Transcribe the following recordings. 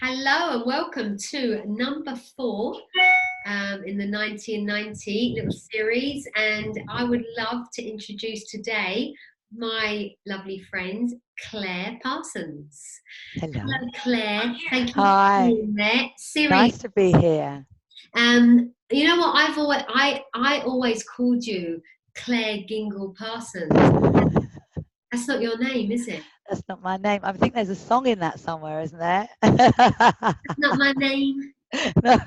Hello and welcome to number 4 in the 1990 little series, and I would love to introduce today my lovely friend Claire Parsons. Hello. Hello Claire, thank you for Hi. being there. Siri, Nice to be here. you know what, I always called you Claire Gingle Parsons. That's not your name, is it? That's not my name. I think there's a song in that somewhere, isn't there? That's not my name. No.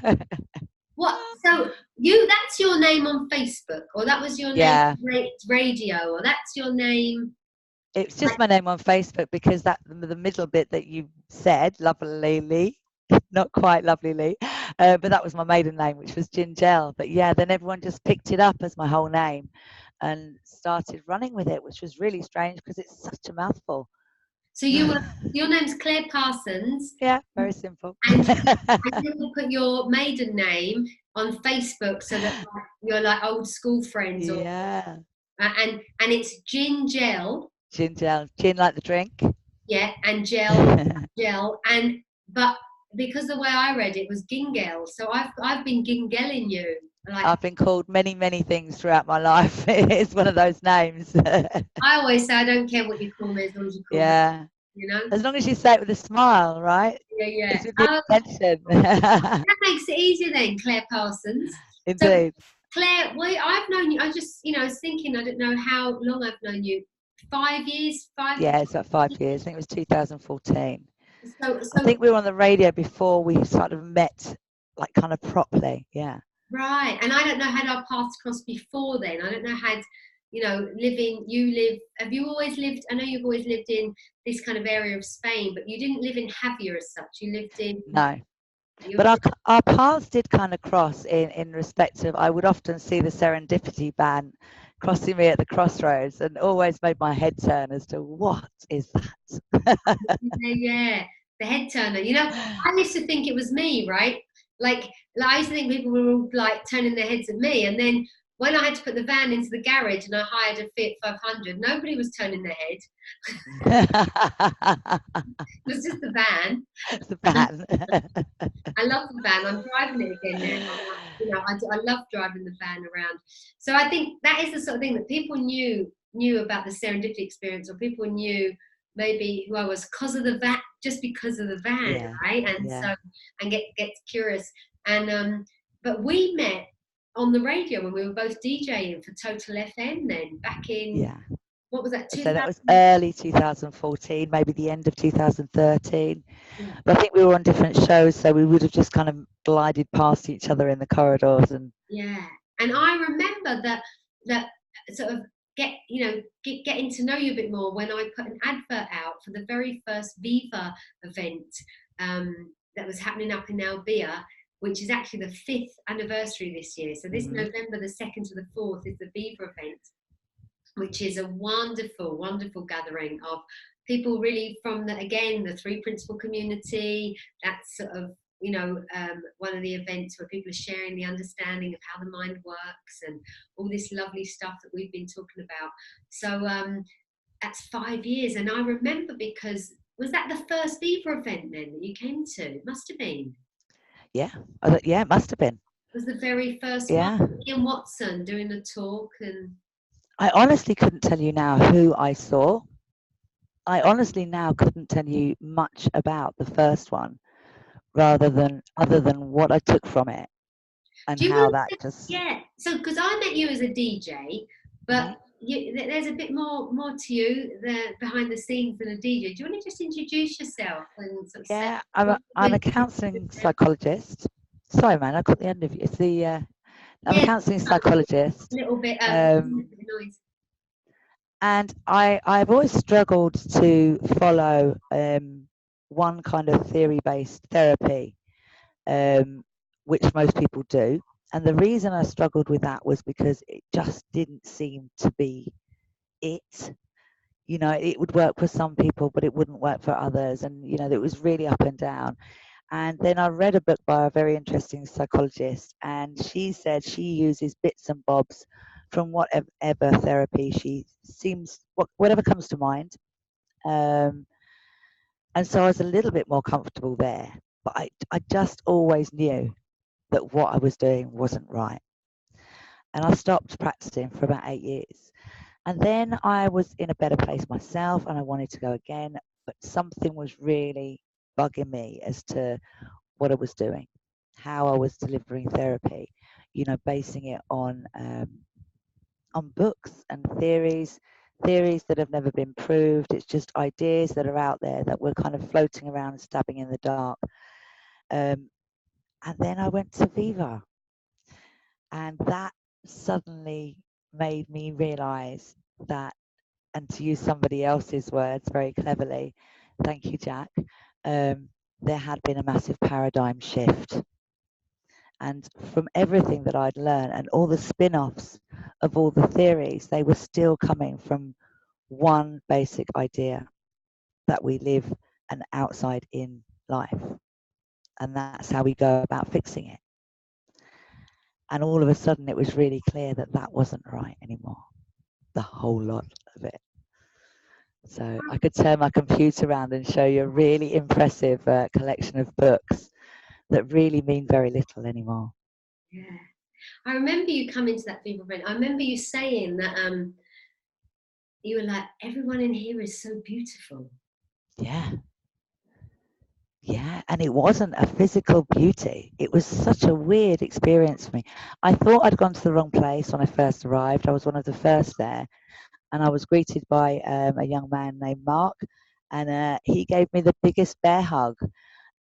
What? So that's your name on Facebook, or that was your name Yeah, on radio, or that's your name? it's just my name on Facebook because that the middle bit that you said, lovely, not quite lovely, but that was my maiden name, which was Gingell. But yeah, then everyone just picked it up as my whole name and started running with it, which was really strange because it's such a mouthful. So your name's Claire Parsons, Yeah, very simple. and you put your maiden name on Facebook so that you're like old school friends, or Yeah. and it's Gingell, Gingell, gin like the drink. yeah, and gel, and but because the way I read it was Gingell, so I've been Gingelling you. Like, I've been called many things throughout my life. It's one of those names. I always say, I don't care what you call me as long as you call me, Yeah. you know? As long as you say it with a smile, right? Yeah. It's with the intention. That makes it easier then, Claire Parsons. So, Indeed. Claire, well, I've known you, I was thinking, I don't know how long I've known you. 5 years? Yeah, it's about 5 years. I think it was 2014. I So, think we were on the radio before we sort of met, like kind of properly. Yeah. right. And I don't know, had our paths crossed before then? I don't know, have you always lived, I know you've always lived in this kind of area of Spain, but you didn't live in Javier as such. You lived in, No. you But our paths did kind of cross in respect of, I would often see the Serendipity band crossing me at the crossroads and always made my head turn as to what is that? yeah, the head turner. I used to think it was me, right? Like, I used to think people were all like turning their heads at me, and then when I had to put the van into the garage and I hired a Fiat 500, nobody was turning their head. It was just the van. The van. I love the van. I'm driving it again now. I love driving the van around. So I think that is the sort of thing that people knew about the serendipity experience, or people knew maybe who I was because of the van, just because of the van, Yeah, right? And yeah, so and get curious. And but we met on the radio when we were both DJing for Total FM then back in, yeah. what was that, So that was 2000? early 2014, maybe the end of 2013. Yeah. But I think we were on different shows, so we would have just kind of glided past each other in the corridors. And Yeah, and I remember that sort of getting to know you a bit more when I put an advert out for the very first Viva event that was happening up in Albia, which is actually the 5th anniversary this year. So this mhm, November the 2nd to the 4th is the Viva event, which is a wonderful gathering of people really from the three principal community. That's sort of one of the events where people are sharing the understanding of how the mind works and all this lovely stuff that we've been talking about. So that's 5 years, and I remember because was that the first Viva event then that you came to? It must have been. yeah, yeah, it must have been. It was the very first one. Yeah. Ian Watson doing a talk, and I honestly couldn't tell you now who I saw. I honestly now couldn't tell you much about the first one, other than what I took from it and do you how want that to, just. yeah. So, because I met you as a DJ, but Mhm. there's a bit more to you behind the scenes than a DJ. Do you want to just introduce yourself and sort of say Yeah, what I'm a counselling psychologist. Sorry, man, I got the end of you. It's the I'm a yeah, counselling a psychologist, little bit um, noise. and I've always struggled to follow one kind of theory-based therapy, um, which most people do. And the reason I struggled with that was because it just didn't seem to be it. It would work for some people, but it wouldn't work for others, and it was really up and down. And then I read a book by a very interesting psychologist, and she said she uses bits and bobs from whatever therapy she seems, whatever comes to mind. Um, and so I was a little bit more comfortable there. but I just always knew that what I was doing wasn't right. And I stopped practicing for about 8 years. And then I was in a better place myself and I wanted to go again, but something was really bugging me as to what I was doing, how I was delivering therapy, basing it on books and theories that have never been proved. It's just ideas that are out there that were kind of floating around and stabbing in the dark. Um, and then I went to Viva, and that suddenly made me realize that, and to use somebody else's words very cleverly, thank you, Jack, there had been a massive paradigm shift. And from everything that I'd learned and all the spin offs of all the theories, they were still coming from one basic idea, that we live an outside in life. And that's how we go about fixing it. And all of a sudden, it was really clear that that wasn't right anymore, the whole lot of it. So I could turn my computer around and show you a really impressive collection of books that really mean very little anymore. Yeah. I remember you coming to that Viva event. I remember you saying that you were like, everyone in here is so beautiful. Yeah. Yeah, and it wasn't a physical beauty. It was such a weird experience for me. I thought I'd gone to the wrong place when I first arrived. I was one of the first there, and I was greeted by a young man named Mark, and he gave me the biggest bear hug.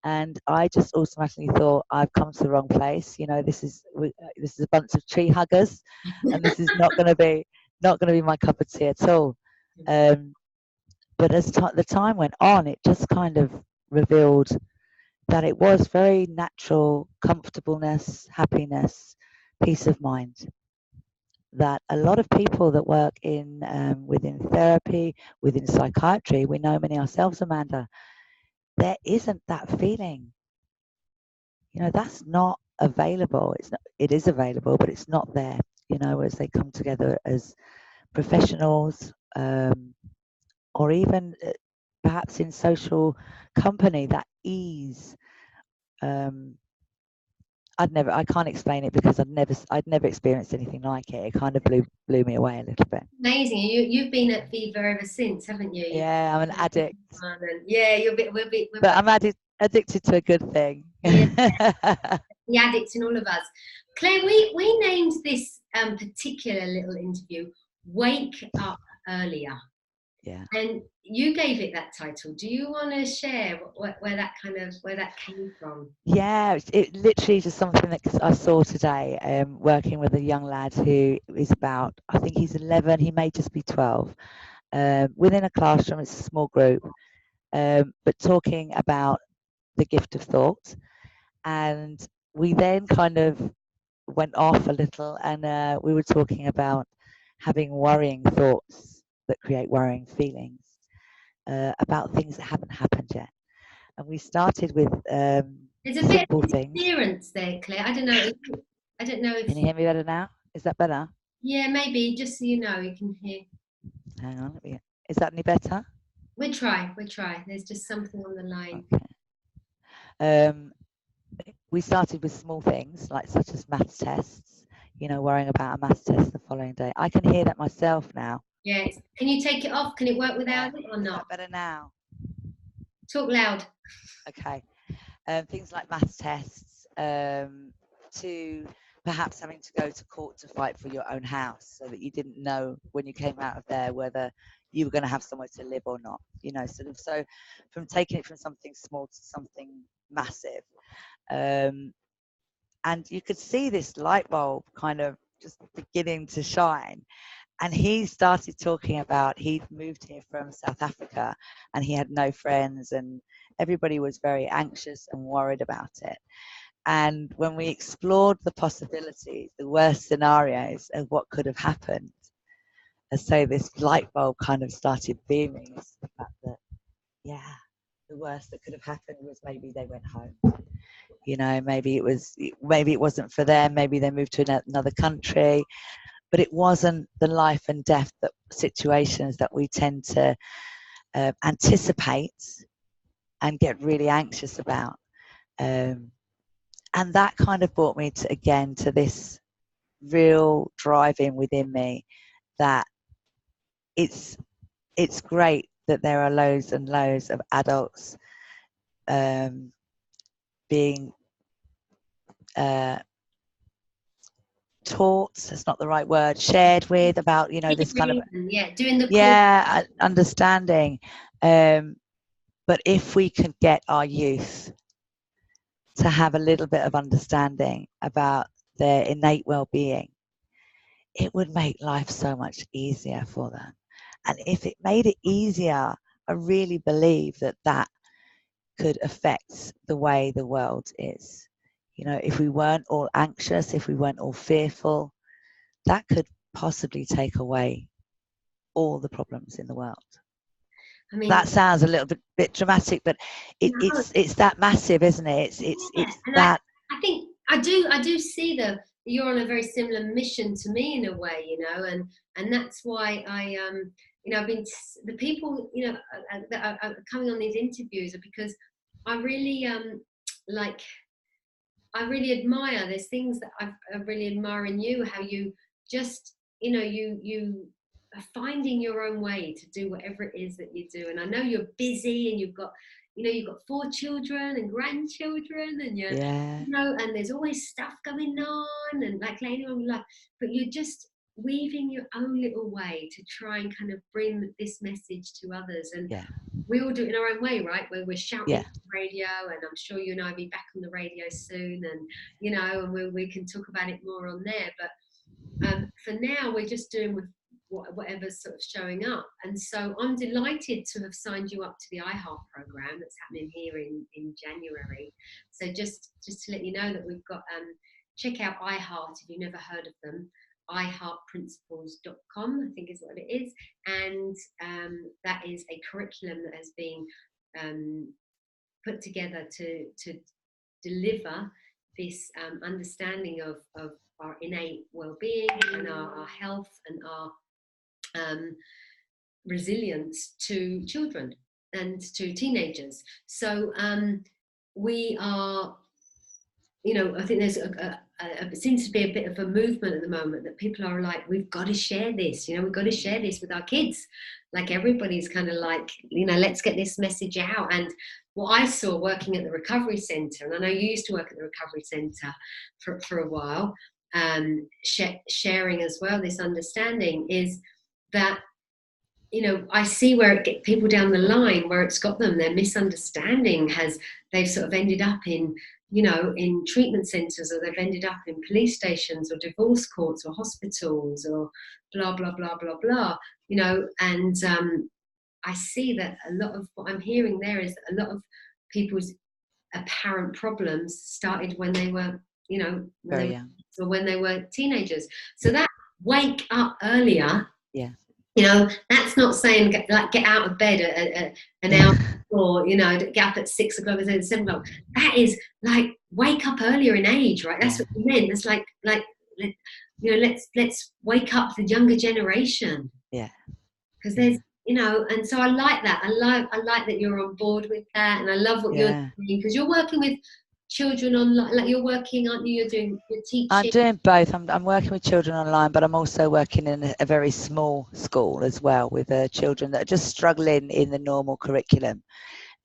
And I just automatically thought, I've come to the wrong place. This is a bunch of tree huggers, and this is not going to be my cup of tea at all. But as the time went on, it just kind of revealed that it was very natural comfortableness, happiness, peace of mind. That a lot of people that work in within therapy, within psychiatry, we know many ourselves, Amanda, there isn't that feeling. That's not available. It is available, but it's not there. As they come together as professionals, or even perhaps in social company, that ease. I can't explain it because I'd never experienced anything like it. It kind of blew me away a little bit. Amazing. You've been at Viva ever since, haven't you? Yeah, I'm an addict. Yeah, But I'm addicted to a good thing. Yeah, the addicts in all of us. Claire, we named this particular little interview "Wake Up Earlier." Yeah. And you gave it that title. Do you want to share where that came from? Yeah, it literally just something that I saw today, working with a young lad who is about, I think he's 11, he may just be 12, within a classroom. It's a small group, but talking about the gift of thought. And we then kind of went off a little, and we were talking about having worrying thoughts that create worrying feelings, about things that haven't happened yet. And we started with There's a bit simple of things. interference there, Claire. I don't know if. Can you hear me better now? Is that better? Yeah, maybe. Just so you know, you can hear. Hang on. Is that any better? We'll try. There's just something on the line. Okay. We started with small things such as maths tests. Worrying about a maths test the following day. I can hear that myself now. Yeah. Can you take it off? Can it work without it or not? Is that better now? Talk loud. Okay. Things like maths tests, to perhaps having to go to court to fight for your own house, so that you didn't know when you came out of there whether you were going to have somewhere to live or not. So from taking it from something small to something massive. And you could see this light bulb kind of just beginning to shine. And he started talking about he'd moved here from South Africa and he had no friends, and everybody was very anxious and worried about it. And when we explored the possibilities, the worst scenarios of what could have happened, and so this light bulb kind of started beaming, as the fact that, yeah, the worst that could have happened was maybe they went home. Maybe it wasn't for them. Maybe they moved to another country. But it wasn't the life and death situations that we tend to anticipate and get really anxious about. And that kind of brought me to, again, to this real driving within me that it's great that there are loads and loads of adults being taught, that's not the right word, shared with about, you know, this kind of doing the understanding. But if we can get our youth to have a little bit of understanding about their innate well-being, it would make life so much easier for them. And if it made it easier, I really believe that that could affect the way the world is. You know, if we weren't all anxious, if we weren't all fearful, that could possibly take away all the problems in the world. I mean, that sounds a little bit dramatic, but it's that massive, isn't it? It's that. I think I do see that you're on a very similar mission to me in a way, you know, and that's why I you know, I've been the people, you know, that are coming on these interviews are because I really like, I really admire, there's things that I really admire in you, how you just, you know, you are finding your own way to do whatever it is that you do. And I know you're busy and you've got, you know, you've got 4 children and grandchildren and you're, you know, and there's always stuff going on and like anyone like, but you're just weaving your own little way to try and kind of bring this message to others. And we all do it in our own way, right? Where we're shouting on the radio, and I'm sure you and I will be back on the radio soon, and you know, and we can talk about it more on there. But for now, we're just doing with whatever's sort of showing up. And so I'm delighted to have signed you up to the iHeart program that's happening here in January. So just to let you know that we've got check out iHeart if you've never heard of them. iHeartPrinciples.com, I think is what it is, and that is a curriculum that has been put together to deliver this understanding of our innate well-being and our health and our resilience to children and to teenagers. So we are, you know, I think there's it seems to be a bit of a movement at the moment that people are like, we've got to share this, you know, we've got to share this with our kids. Like everybody's kind of like, you know, let's get this message out. And what I saw working at the recovery centre, and I know you used to work at the recovery centre for a while, sharing as well this understanding, is that, you know, I see where it gets people down the line, where it's got them, their misunderstanding they've sort of ended up in, you know, in treatment centres, or they've ended up in police stations or divorce courts or hospitals or blah, blah, blah, blah, blah, you know. And I see that a lot of what I'm hearing there is that a lot of people's apparent problems started when they were, you know, when they were teenagers. So that wake up earlier, you know, that's not saying get out of bed at an hour or, you know, get up at 6 o'clock instead of 7 o'clock. That is like wake up earlier in age, right? That's what you meant. It's like you know, let's wake up the younger generation. Yeah. Because there's, you know, and so I like that. I like that you're on board with that, and I love what you're doing, because you're working with children online, like you're working, aren't you? You're teaching. I'm doing both. I'm working with children online, but I'm also working in a very small school as well with children that are just struggling in the normal curriculum.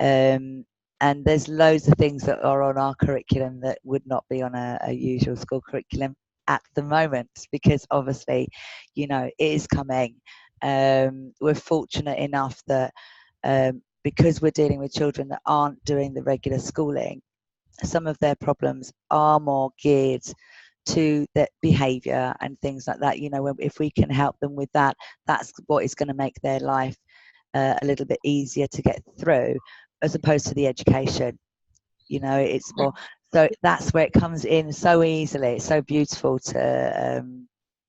And there's loads of things that are on our curriculum that would not be on a usual school curriculum at the moment, because obviously, you know, it is coming. We're fortunate enough that because we're dealing with children that aren't doing the regular schooling, some of their problems are more geared to their behaviour and things like that. You know, if we can help them with that, that's what is going to make their life a little bit easier to get through, as opposed to the education. You know, it's more, so that's where it comes in so easily. It's so beautiful to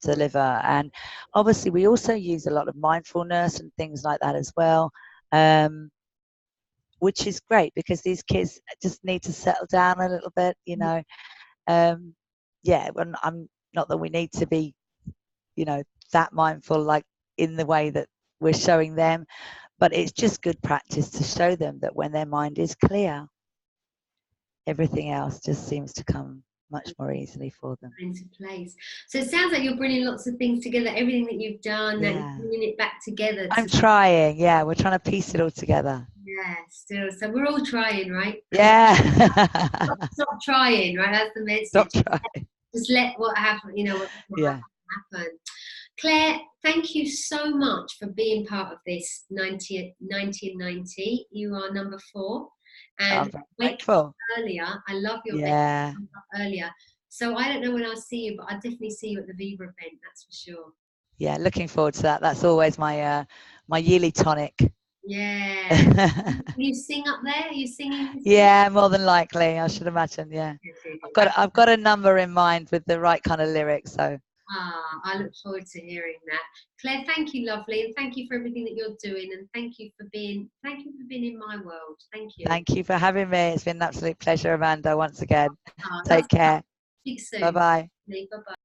deliver. And obviously we also use a lot of mindfulness and things like that as well, which is great, because these kids just need to settle down a little bit, you know. When I'm not that we need to be, you know, that mindful, like in the way that we're showing them, but it's just good practice to show them that when their mind is clear, everything else just seems to come much more easily for them. Into place. So it sounds like you're bringing lots of things together, everything that you've done, that you're bringing it back together. I'm trying, yeah, we're trying to piece it all together. Yeah, still. So we're all trying, right? Yeah. Stop trying, right? That's the message. Stop trying. Just let what happen, what happen. Claire, thank you so much for being part of this 1990. You are number 4. And I'm grateful. Earlier, I love your earlier. So I don't know when I'll see you, but I'll definitely see you at the Viva event, that's for sure. Yeah, looking forward to that. That's always my my yearly tonic. Yeah. You sing up there? Are you singing? Yeah, more than likely, I should imagine. Yeah, I've got a number in mind with the right kind of lyrics. So. I look forward to hearing that. Claire, thank you, lovely, and thank you for everything that you're doing, and thank you for being in my world. Thank you. Thank you for having me. It's been an absolute pleasure, Amanda, once again. Take care. Speak soon. Bye-bye. Bye-bye.